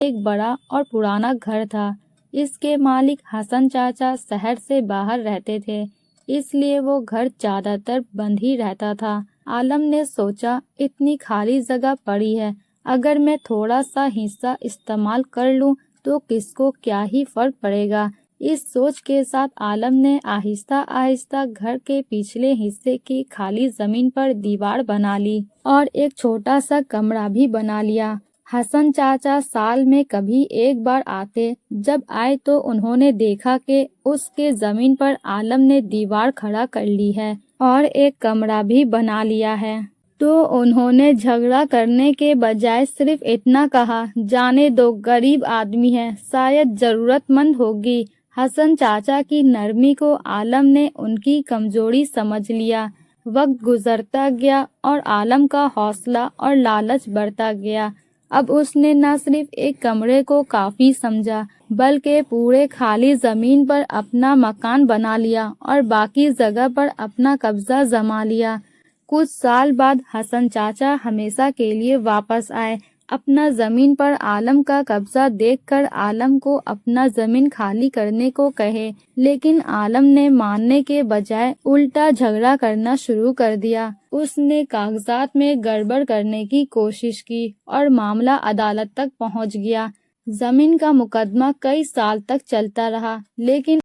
ایک بڑا اور پرانا گھر تھا۔ اس کے مالک حسن چاچا شہر سے باہر رہتے تھے، اس لیے وہ گھر زیادہ تر بند ہی رہتا تھا۔ عالم نے سوچا، اتنی خالی جگہ پڑی ہے، اگر میں تھوڑا سا حصہ استعمال کر لوں تو کس کو کیا ہی فرق پڑے گا۔ اس سوچ کے ساتھ عالم نے آہستہ آہستہ گھر کے پچھلے حصے کی خالی زمین پر دیوار بنا لی اور ایک چھوٹا سا کمرہ بھی بنا لیا۔ حسن چاچا سال میں کبھی ایک بار آتے، جب آئے تو انہوں نے دیکھا کہ اس کے زمین پر عالم نے دیوار کھڑا کر لی ہے اور ایک کمرہ بھی بنا لیا ہے، تو انہوں نے جھگڑا کرنے کے بجائے صرف اتنا کہا، جانے دو، غریب آدمی ہے، شاید ضرورت مند ہوگی۔ حسن چاچا کی نرمی کو عالم نے ان کی کمزوری سمجھ لیا۔ وقت گزرتا گیا اور عالم کا حوصلہ اور لالچ بڑھتا گیا۔ اب اس نے نہ صرف ایک کمرے کو کافی سمجھا، بلکہ پورے خالی زمین پر اپنا مکان بنا لیا اور باقی جگہ پر اپنا قبضہ جما لیا۔ کچھ سال بعد حسن چاچا ہمیشہ کے لیے واپس آئے۔ اپنا زمین پر عالم کا قبضہ دیکھ کر عالم کو اپنا زمین خالی کرنے کو کہے، لیکن عالم نے ماننے کے بجائے الٹا جھگڑا کرنا شروع کر دیا۔ اس نے کاغذات میں گڑبڑ کرنے کی کوشش کی اور معاملہ عدالت تک پہنچ گیا۔ زمین کا مقدمہ کئی سال تک چلتا رہا، لیکن